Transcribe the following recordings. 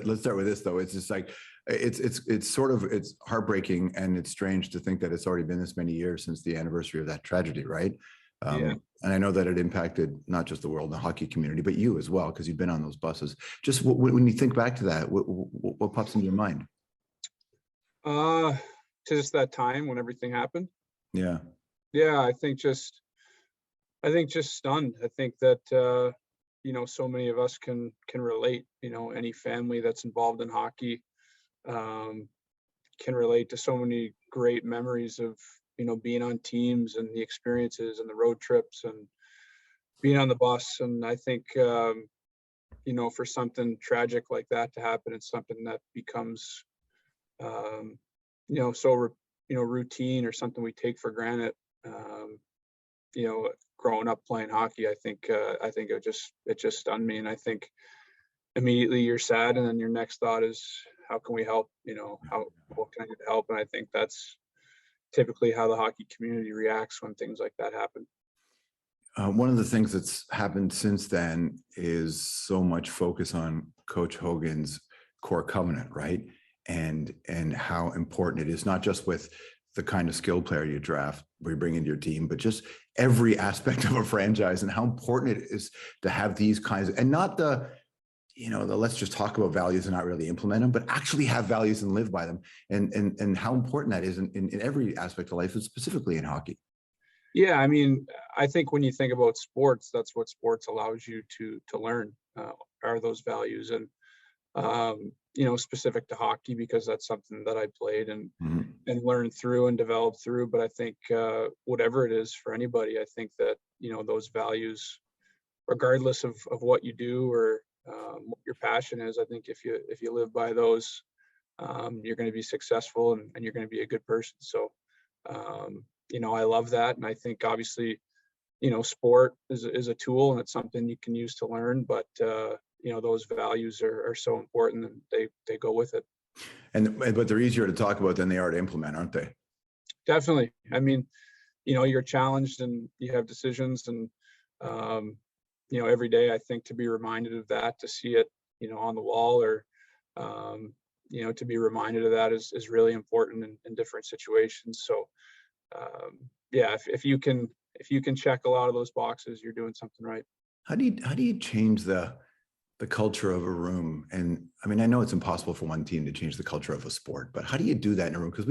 let's start with this though. It's just like, it's heartbreaking, and it's strange to think that it's already been this many years since the anniversary of that tragedy, right? Yeah. And I know that it impacted not just the world and the hockey community, but you as well, because you've been on those buses. Just when you think back to that, what pops into your mind? To just that time when everything happened. Yeah. Yeah, I think just stunned. I think that so many of us can relate. Any family that's involved in hockey can relate to so many great memories of being on teams and the experiences and the road trips and being on the bus. And I think for something tragic like that to happen, it's something that becomes so routine, or something we take for granted. Growing up playing hockey, I think it just stunned me. And I think immediately you're sad, and then your next thought is, how can we help? What can I do to help? And I think that's typically how the hockey community reacts when things like that happen. One of the things that's happened since then is so much focus on Coach Hogan's core covenant, right? And how important it is, not just with the kind of skilled player you draft, or you bring into your team, but just every aspect of a franchise, and how important it is to have these kinds of, and not the let's just talk about values and not really implement them, but actually have values and live by them, and how important that is in every aspect of life, and specifically in hockey. Yeah, I mean, I think when you think about sports, that's what sports allows you to learn, are those values. And specific to hockey, because that's something that I played and learned through and developed through. But I think whatever it is for anybody, I think that those values, regardless of what you do or what your passion is, I think if you live by those, you're going to be successful, and you're going to be a good person. So I love that, and I think obviously sport is a tool, and it's something you can use to learn, but those values are so important, and they go with it. But they're easier to talk about than they are to implement, aren't they? Definitely. I mean, you're challenged, and you have decisions, and every day, I think, to be reminded of that, to see it on the wall, or to be reminded of that is really important in different situations. So yeah, if you can check a lot of those boxes, you're doing something right. How do you change the culture of a room? And I mean, I know it's impossible for one team to change the culture of a sport, but how do you do that in a room? Because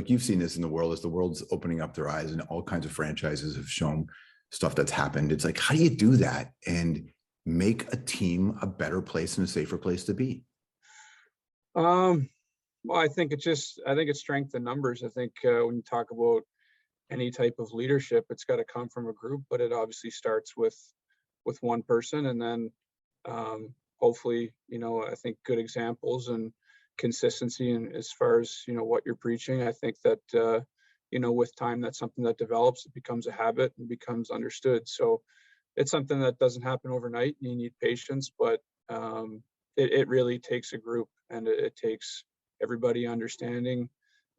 you've seen this in the world, as the world's opening up their eyes, and all kinds of franchises have shown stuff that's happened. It's like, how do you do that and make a team a better place and a safer place to be? Well, I think it's strength in numbers. I think when you talk about any type of leadership, it's got to come from a group, but it obviously starts with one person, and then hopefully, I think good examples and consistency, and as far as what you're preaching. I think that with time, that's something that develops. It becomes a habit and becomes understood. So it's something that doesn't happen overnight. You need patience, but it really takes a group, and it takes everybody understanding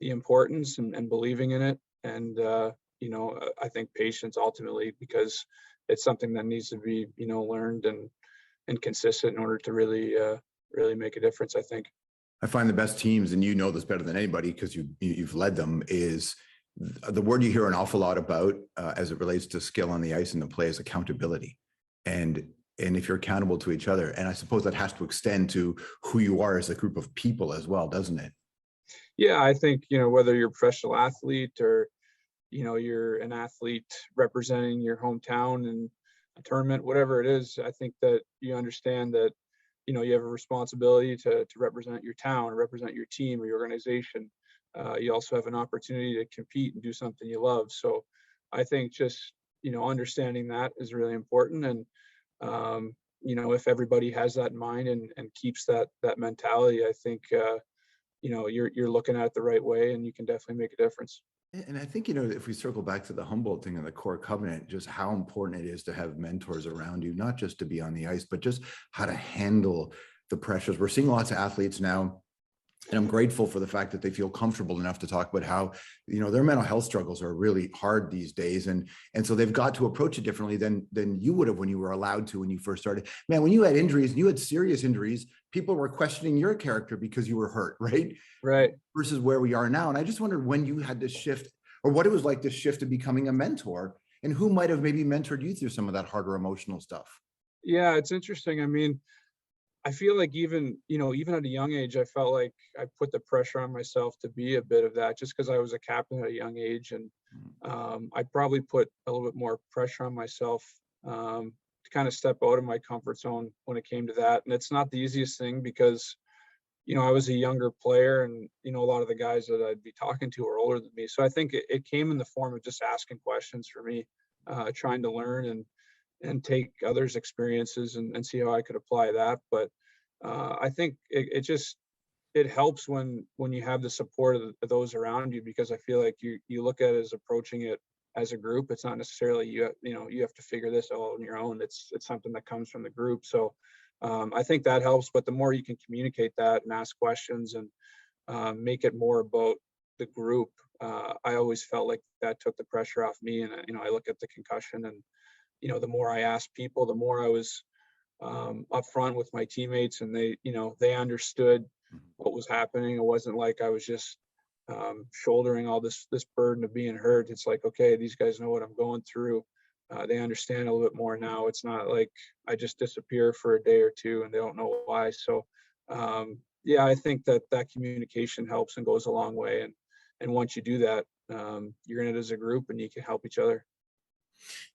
the importance and believing in it. And I think patience ultimately, because it's something that needs to be learned and consistent in order to really make a difference, I think. I find the best teams, and you know this better than anybody because you've led them, is the word you hear an awful lot about as it relates to skill on the ice and the play, is accountability. And if you're accountable to each other, and I suppose that has to extend to who you are as a group of people as well, doesn't it? Yeah, I think, whether you're a professional athlete, or, you're an athlete representing your hometown in a tournament, whatever it is, I think that you understand that, you have a responsibility to represent your town, or represent your team or your organization. You also have an opportunity to compete and do something you love. So I think just, understanding that is really important. And, if everybody has that in mind and keeps that mentality, I think, you're looking at it the right way, and you can definitely make a difference. And I think, if we circle back to the Humboldt thing and the core covenant, just how important it is to have mentors around you, not just to be on the ice, but just how to handle the pressures. We're seeing lots of athletes now And I'm grateful for the fact that they feel comfortable enough to talk about how, their mental health struggles are really hard these days. And so they've got to approach it differently than you would have when you were allowed to, when you first started. Man, when you had injuries and you had serious injuries, people were questioning your character because you were hurt, right? Right. Versus where we are now. And I just wondered when you had to shift, or what it was like to shift to becoming a mentor, and who might have maybe mentored you through some of that harder emotional stuff. Yeah, it's interesting. I mean, I feel like even at a young age, I felt like I put the pressure on myself to be a bit of that just because I was a captain at a young age. And I probably put a little bit more pressure on myself to kind of step out of my comfort zone when it came to that. And it's not the easiest thing because, I was a younger player and, a lot of the guys that I'd be talking to are older than me. So I think it came in the form of just asking questions for me, trying to learn and take others' experiences and see how I could apply that. But I think it helps when you have the support of those around you, because I feel like you look at it as approaching it as a group. It's not necessarily you have to figure this all on your own. It's something that comes from the group. So I think that helps. But the more you can communicate that and ask questions and make it more about the group, I always felt like that took the pressure off me. And I look at the concussion and the more I asked people, the more I was upfront with my teammates, and they understood what was happening. It wasn't like I was just shouldering all this burden of being hurt. It's like, okay, these guys know what I'm going through. They understand a little bit more now. It's not like I just disappear for a day or two and they don't know why. So yeah, I think that communication helps and goes a long way. And once you do that, you're in it as a group and you can help each other.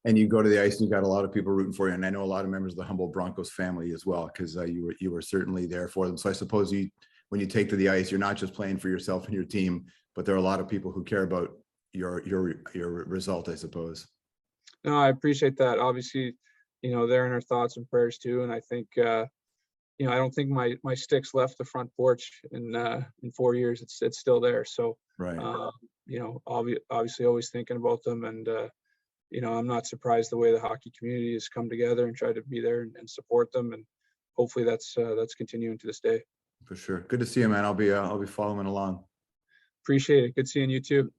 And you go to the ice and you got a lot of people rooting for you. And I know a lot of members of the Humboldt Broncos family as well, because you were certainly there for them. So I suppose when you take to the ice, you're not just playing for yourself and your team, but there are a lot of people who care about your result, I suppose. No, I appreciate that. Obviously, they're in our thoughts and prayers too. And I think, I don't think my sticks left the front porch in 4 years. It's still there. So, Right. Obviously always thinking about them. And, I'm not surprised the way the hockey community has come together and tried to be there and support them. And hopefully that's continuing to this day. For sure. Good to see you, man. I'll be following along. Appreciate it. Good seeing you too.